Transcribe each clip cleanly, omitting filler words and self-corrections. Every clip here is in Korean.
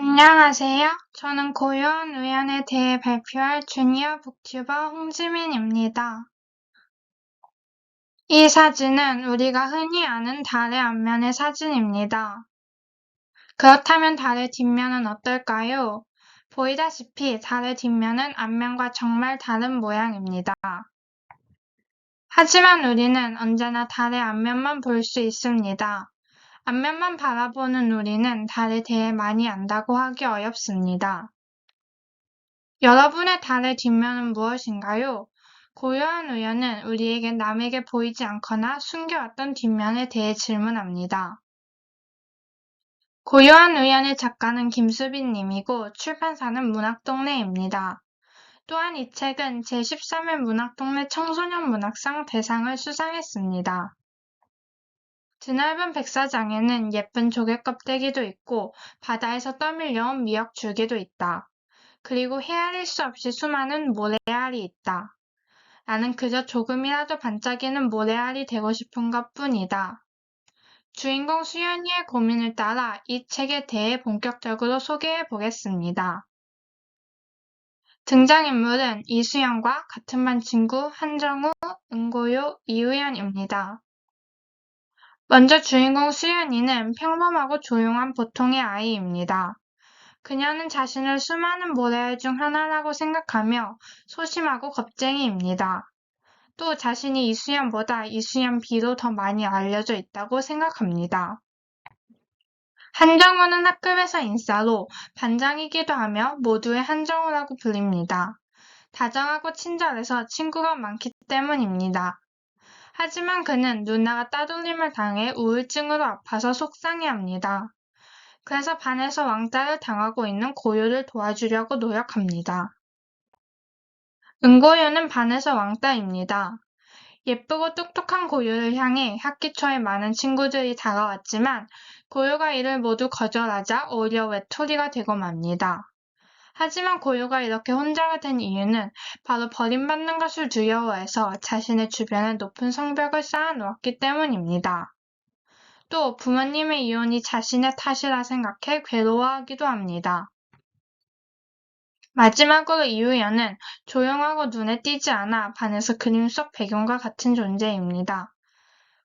안녕하세요. 저는 고요한 우연에 대해 발표할 주니어 북튜버 홍지민입니다. 이 사진은 우리가 흔히 아는 달의 앞면의 사진입니다. 그렇다면 달의 뒷면은 어떨까요? 보이다시피 달의 뒷면은 앞면과 정말 다른 모양입니다. 하지만 우리는 언제나 달의 앞면만 볼 수 있습니다. 앞면만 바라보는 우리는 달에 대해 많이 안다고 하기 어렵습니다. 여러분의 달의 뒷면은 무엇인가요? 고요한 우연은 우리에게 남에게 보이지 않거나 숨겨왔던 뒷면에 대해 질문합니다. 고요한 우연의 작가는 김수빈 님이고 출판사는 문학동네입니다. 또한 이 책은 제13회 문학동네 청소년 문학상 대상을 수상했습니다. 드넓은 백사장에는 예쁜 조개 껍데기도 있고 바다에서 떠밀려온 미역 줄기도 있다. 그리고 헤아릴 수 없이 수많은 모래알이 있다. 나는 그저 조금이라도 반짝이는 모래알이 되고 싶은 것뿐이다. 주인공 수연이의 고민을 따라 이 책에 대해 본격적으로 소개해 보겠습니다. 등장인물은 이수연과 같은 반 친구 한정우, 은고요, 이우연입니다. 먼저 주인공 수연이는 평범하고 조용한 보통의 아이입니다. 그녀는 자신을 수많은 모래알 중 하나라고 생각하며 소심하고 겁쟁이입니다. 또 자신이 이수연보다 이수연 B로 더 많이 알려져 있다고 생각합니다. 한정우는 학급에서 인싸로 반장이기도 하며 모두의 한정우라고 불립니다. 다정하고 친절해서 친구가 많기 때문입니다. 하지만 그는 누나가 따돌림을 당해 우울증으로 아파서 속상해합니다. 그래서 반에서 왕따를 당하고 있는 고요를 도와주려고 노력합니다. 은고요는 반에서 왕따입니다. 예쁘고 똑똑한 고요를 향해 학기 초에 많은 친구들이 다가왔지만 고요가 이를 모두 거절하자 오히려 외톨이가 되고 맙니다. 하지만 고요가 이렇게 혼자가 된 이유는 바로 버림받는 것을 두려워해서 자신의 주변에 높은 성벽을 쌓아놓았기 때문입니다. 또 부모님의 이혼이 자신의 탓이라 생각해 괴로워하기도 합니다. 마지막으로 이우연은 조용하고 눈에 띄지 않아 반에서 그림 속 배경과 같은 존재입니다.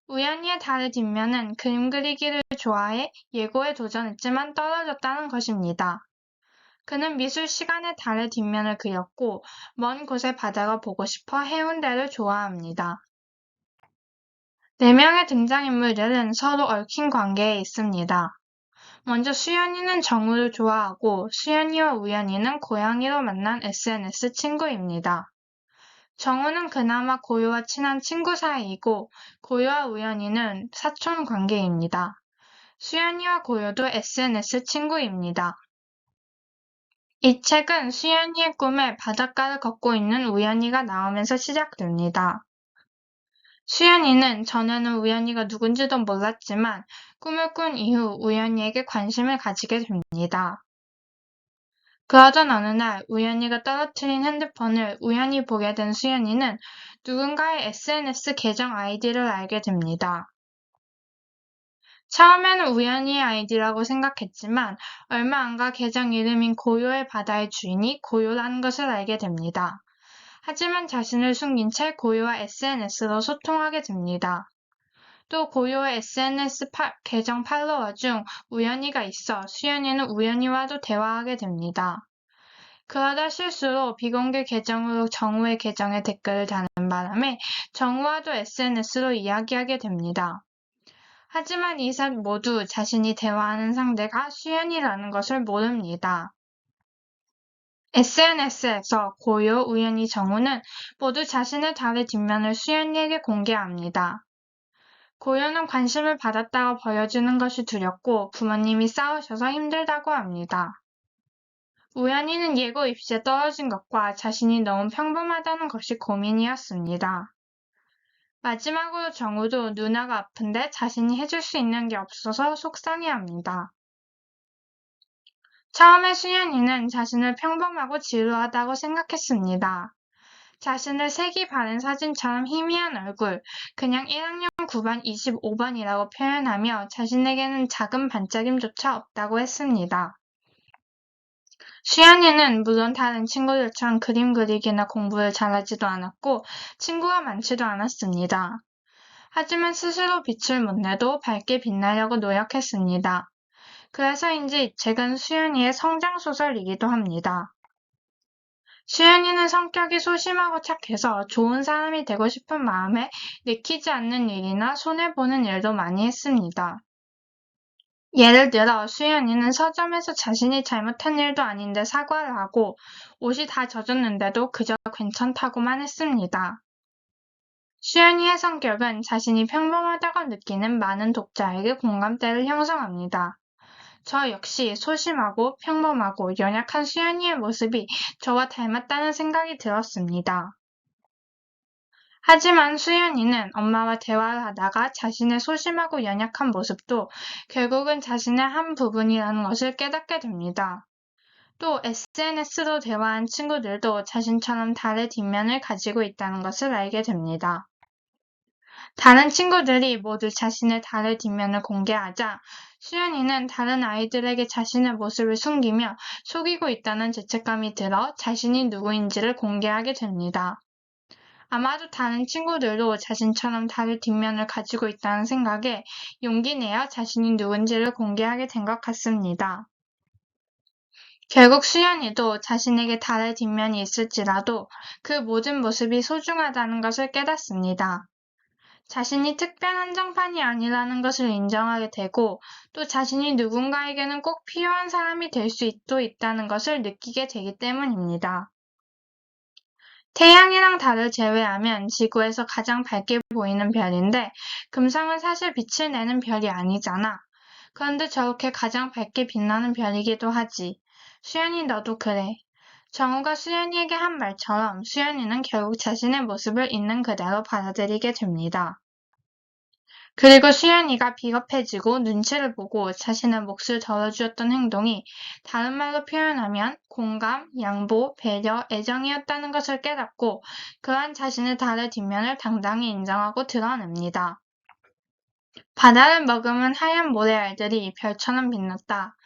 우연히의 달의 뒷면은 그림 그리기를 좋아해 예고에 도전했지만 떨어졌다는 것입니다. 그는 미술 시간에 달의 뒷면을 그렸고 먼 곳의 바다가 보고 싶어 해운대를 좋아합니다. 4명의 등장인물들은 서로 얽힌 관계에 있습니다. 먼저 수연이는 정우를 좋아하고 수연이와 우연이는 고양이로 만난 SNS 친구입니다. 정우는 그나마 고요와 친한 친구 사이이고 고요와 우연이는 사촌 관계입니다. 수연이와 고요도 SNS 친구입니다. 이 책은 수연이의 꿈에 바닷가를 걷고 있는 우연이가 나오면서 시작됩니다. 수연이는 전에는 우연이가 누군지도 몰랐지만 꿈을 꾼 이후 우연이에게 관심을 가지게 됩니다. 그러던 어느 날 우연이가 떨어뜨린 핸드폰을 우연히 보게 된 수연이는 누군가의 SNS 계정 아이디를 알게 됩니다. 처음에는 우연히의 아이디라고 생각했지만 얼마 안 가 계정 이름인 고요의 바다의 주인이 고요라는 것을 알게 됩니다. 하지만 자신을 숨긴 채 고요와 SNS로 소통하게 됩니다. 또 고요의 SNS 계정 팔로워 중 우연히가 있어 수연이는 우연히와도 대화하게 됩니다. 그러다 실수로 비공개 계정으로 정우의 계정에 댓글을 다는 바람에 정우와도 SNS로 이야기하게 됩니다. 하지만 이 셋 모두 자신이 대화하는 상대가 수연이라는 것을 모릅니다. SNS에서 고요, 우연히, 정우는 모두 자신의 달의 뒷면을 수연이에게 공개합니다. 고요는 관심을 받았다고 보여주는 것이 두렵고 부모님이 싸우셔서 힘들다고 합니다. 우연히는 예고 입시에 떨어진 것과 자신이 너무 평범하다는 것이 고민이었습니다. 마지막으로 정우도 누나가 아픈데 자신이 해줄 수 있는 게 없어서 속상해합니다. 처음에 수연이는 자신을 평범하고 지루하다고 생각했습니다. 자신을 색이 바른 사진처럼 희미한 얼굴, 그냥 1학년 9반 25번이라고 표현하며 자신에게는 작은 반짝임조차 없다고 했습니다. 수연이는 물론 다른 친구들처럼 그림 그리기나 공부를 잘하지도 않았고 친구가 많지도 않았습니다. 하지만 스스로 빛을 못 내도 밝게 빛나려고 노력했습니다. 그래서인지 이 책은 수연이의 성장소설이기도 합니다. 수연이는 성격이 소심하고 착해서 좋은 사람이 되고 싶은 마음에 내키지 않는 일이나 손해보는 일도 많이 했습니다. 예를 들어 수연이는 서점에서 자신이 잘못한 일도 아닌데 사과를 하고 옷이 다 젖었는데도 그저 괜찮다고만 했습니다. 수연이의 성격은 자신이 평범하다고 느끼는 많은 독자에게 공감대를 형성합니다. 저 역시 소심하고 평범하고 연약한 수연이의 모습이 저와 닮았다는 생각이 들었습니다. 하지만 수연이는 엄마와 대화를 하다가 자신의 소심하고 연약한 모습도 결국은 자신의 한 부분이라는 것을 깨닫게 됩니다. 또 SNS로 대화한 친구들도 자신처럼 달의 뒷면을 가지고 있다는 것을 알게 됩니다. 다른 친구들이 모두 자신의 달의 뒷면을 공개하자 수연이는 다른 아이들에게 자신의 모습을 숨기며 속이고 있다는 죄책감이 들어 자신이 누구인지를 공개하게 됩니다. 아마도 다른 친구들도 자신처럼 달의 뒷면을 가지고 있다는 생각에 용기 내어 자신이 누군지를 공개하게 된 것 같습니다. 결국 수연이도 자신에게 달의 뒷면이 있을지라도 그 모든 모습이 소중하다는 것을 깨닫습니다. 자신이 특별 한정판이 아니라는 것을 인정하게 되고 또 자신이 누군가에게는 꼭 필요한 사람이 될 수도 있다는 것을 느끼게 되기 때문입니다. 태양이랑 달을 제외하면 지구에서 가장 밝게 보이는 별인데 금성은 사실 빛을 내는 별이 아니잖아. 그런데 저렇게 가장 밝게 빛나는 별이기도 하지. 수연이 너도 그래. 정우가 수연이에게 한 말처럼 수연이는 결국 자신의 모습을 있는 그대로 받아들이게 됩니다. 그리고 수연이가 비겁해지고 눈치를 보고 자신의 몫을 덜어주었던 행동이 다른 말로 표현하면 공감, 양보, 배려, 애정이었다는 것을 깨닫고 그러한 자신의 달의 뒷면을 당당히 인정하고 드러냅니다. 바다를 머금은 하얀 모래알들이 별처럼 빛났다.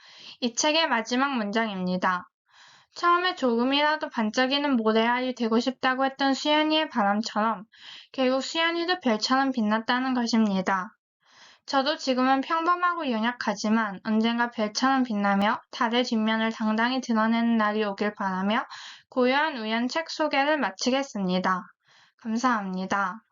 이 책의 마지막 문장입니다. 처음에 조금이라도 반짝이는 모래알이 되고 싶다고 했던 수연이의 바람처럼 결국 수연이도 별처럼 빛났다는 것입니다. 저도 지금은 평범하고 연약하지만 언젠가 별처럼 빛나며 달의 뒷면을 당당히 드러내는 날이 오길 바라며 고요한 우연 책 소개를 마치겠습니다. 감사합니다.